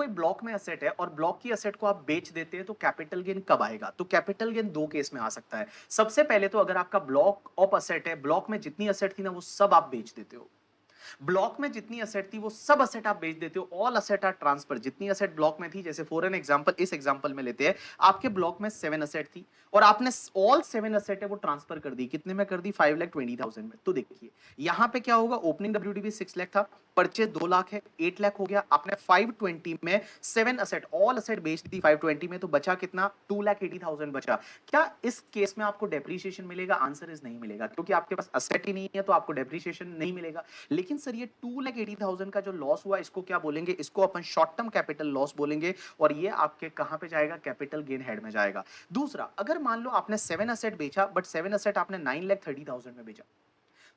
कोई ब्लॉक में असेट है और ब्लॉक की असेट को आप बेच देते हैं तो कैपिटल गेन कब आएगा? तो कैपिटल गेन दो केस में आ सकता है। सबसे पहले तो अगर आपका ब्लॉक ऑफ असेट है, ब्लॉक में जितनी असेट थी ना वो सब आप बेच देते हो। ब्लॉक में जितनी असेट थी वो सब असेट आप बेच देते हो। All asset are transfer. जितनी असेट ब्लॉक में थी, जैसे फॉर एन एग्जांपल इस एग्जांपल में लेते हैं, आपके ब्लॉक में 7 असेट थी और आपने ऑल 7 असेट है वो ट्रांसफर कर दी। कितने में कर दी? 5,20,000 में। तो देखिए यहां पे क्या होगा, ओपनिंग डब्ल्यूडीवी 6 लाख था, परचेज 2 लाख है, 8 लाख हो गया। आपने 520 में 7 असेट ऑल असेट बेच दी 520 में, तो बचा कितना? 2,80,000 बचा। क्या इस केस में आपको डेप्रीशिएशन मिलेगा? आंसर इज नहीं मिलेगा, क्योंकि आपके पास असेट ही नहीं है तो आपको डेप्रीशिएशन नहीं मिलेगा। लेकिन सर ये 2,80,000 का जो लॉस हुआ इसको क्या बोलेंगे? इसको अपन शॉर्ट टर्म कैपिटल लॉस बोलेंगे और ये आपके कहां पे जाएगा? कैपिटल गेन हेड में जाएगा। दूसरा, अगर मान लो आपने 7 असेट बेचा बट 7 असेट आपने 9,30,000 में बेचा,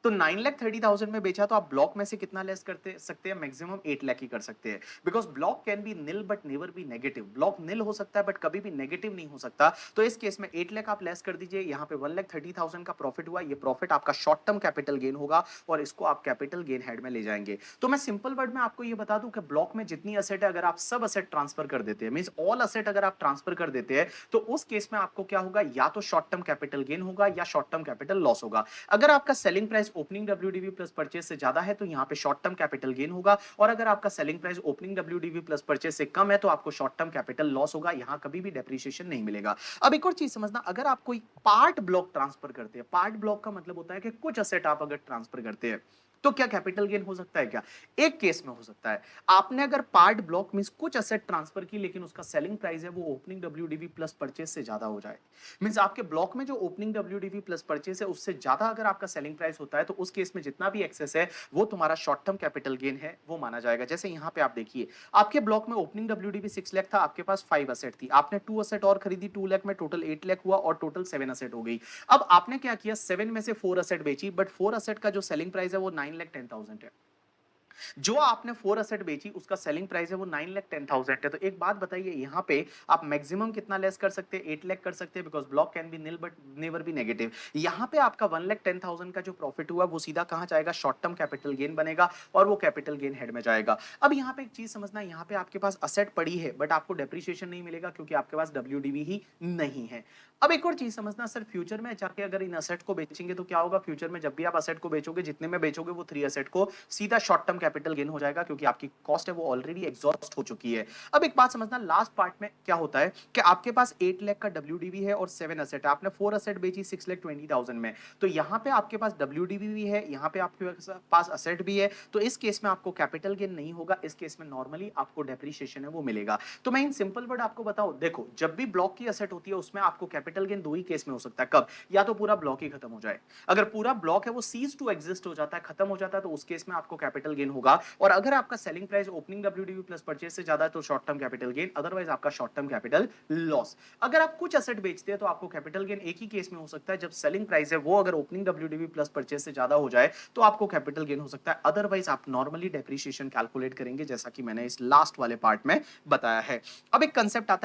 तो 9,30,000 में बेचा तो आप ब्लॉक में से कितना लेस करते सकते हैं? मैक्सिमम 8 लाख ही कर सकते हैं, because block can be nil but never be negative. Block nil हो सकता है बट कभी भी नेगेटिव नहीं हो सकता। तो इस केस में 8 लाख आप लेस कर दीजिए, यहां पे 1,30,000 का प्रॉफिट हुआ। ये प्रॉफिट आपका शॉर्ट टर्म कैपिटल गेन होगा और इसको आप कैपिटल गेन हेड में ले जाएंगे। तो मैं सिंपल वर्ड में आपको ये बता दूं कि ब्लॉक में जितनी असेट है अगर आप सब असेट ट्रांसफर कर देते हैं, मींस ऑल असेट अगर आप ट्रांसफर कर देते हैं, तो उस केस में आपको क्या होगा? या तो शॉर्ट टर्म कैपिटल गेन होगा या शॉर्ट टर्म कैपिटल लॉस होगा। अगर आपका selling price opening WDV plus purchase से ज्यादा है तो यहां पे शॉर्ट टर्म कैपिटल गेन होगा, और अगर आपका selling price opening WDV plus purchase से कम है तो आपको शॉर्ट टर्म कैपिटल लॉस होगा। यहां कभी भी डेप्रिसिएशन नहीं मिलेगा। अब एक और चीज समझना, अगर आप कोई पार्ट ब्लॉक ट्रांसफर करते हैं, पार्ट ब्लॉक का मतलब होता है कि कुछ असेट आप अगर ट्रांसफर करते हैं, तो क्या कैपिटल गेन हो सकता है? क्या एक केस में हो सकता है। आपने अगर पार्ट ब्लॉक मींस कुछ असेट ट्रांसफर की लेकिन उसका सेलिंग प्राइस है वो ओपनिंग डब्ल्यूडीवी प्लस परचेज से ज्यादा हो जाए, मींस आपके ब्लॉक में जो ओपनिंग डब्ल्यूडीवी प्लस परचेज है उससे ज्यादा अगर आपका सेलिंग प्राइस होता है, तो उस केस में जितना भी एक्सेस है वो तुम्हारा शॉर्ट टर्म कैपिटल गेन है वो माना जाएगा। जैसे यहां पे आप देखिए, आपके ब्लॉक में ओपनिंग डब्ल्यूडीवी 6 लाख था, आपके पास 5 असेट थी, आपने 2 असेट और खरीदी 2 लाख में, टोटल 8 लाख हुआ और टोटल 7 असेट हो गई। अब आपने क्या किया? 7 में से 4 असेट बेची, बट 4 असेट का जो सेलिंग प्राइस है वो 9,10,000 है। जो आपने 4 असेट बेची उसका सेलिंग प्राइस है वो 9,10,000 है। तो एक बात बताइए, यहां पे आप मैक्सिमम कितना लेस कर सकते हैं? 8 लाख कर सकते हैं, because block can be nil but never be negative. यहां पे आपका 1,10,000 का जो प्रॉफिट हुआ वो सीधा कहां जाएगा? शॉर्ट टर्म कैपिटल गेन बनेगा और वो कैपिटल गेन हेड में जाएगा। अब यहां पे एक चीज समझना, यहां पे आपके पास असेट पड़ी है बट आपको डेप्रिसिएशन नहीं मिलेगा क्योंकि आपके पास डब्ल्यूडीवी ही नहीं है। अब एक और चीज समझना सर, फ्यूचर में जाके अगर इन असेट को बेचेंगे तो क्या होगा? फ्यूचर में जब भी आप असेट को बेचोगे, जितने में बेचोगे वो 3 असेट को, सीधा शॉर्ट टर्म कैपिटल गेन हो जाएगा क्योंकि आपकी कॉस्ट है वो ऑलरेडी एग्जॉस्ट हो चुकी है। अब एक बात समझना, लास्ट पार्ट में क्या होता है कि आपके पास 8 लाख का डब्ल्यूडीवी है और 7 असेट है, आपने 4 असेट बेची 6,20,000 में, तो यहां पे आपके पास डब्ल्यूडीवी भी है, यहां पे आपके पास असेट भी है, तो इस केस में आपको कैपिटल गेन नहीं होगा, इस केस में नॉर्मली आपको डेप्रिसिएशन है वो मिलेगा। तो मैं इन सिंपल वर्ड आपको बताऊं, देखो जब भी ब्लॉक की असेट होती है उसमें आपको कैपिटल गेन दो ही केस में हो सकता है। कब? या तो पूरा ब्लॉक ही खत्म हो जाए, अगर पूरा ब्लॉक है वो सीज टू एग्जिस्ट हो जाता है, खत्म हो जाता है, तो उस केस में आपको कैपिटल गेन होगा। और अगर आपका selling price opening WDV plus purchase से ज्यादा है तो short term capital gain, otherwise आपका शॉर्ट टर्म कैपिटल लॉस। अगर आप कुछ एसेट बेचते हैं तो आपको कैपिटल गेन एक ही केस में हो सकता है, जब सेलिंग प्राइस है वो अगर ओपनिंग डब्ल्यूडीवी प्लस परचेज से ज्यादा हो जाए तो आपको कैपिटल गेन हो सकता है, अदरवाइज आप नॉर्मली डेप्रिसिएशन कैलकुलेट करेंगे जैसा कि मैंने इस लास्ट वाले पार्ट में बताया है। अब एक कंसेप्ट आता है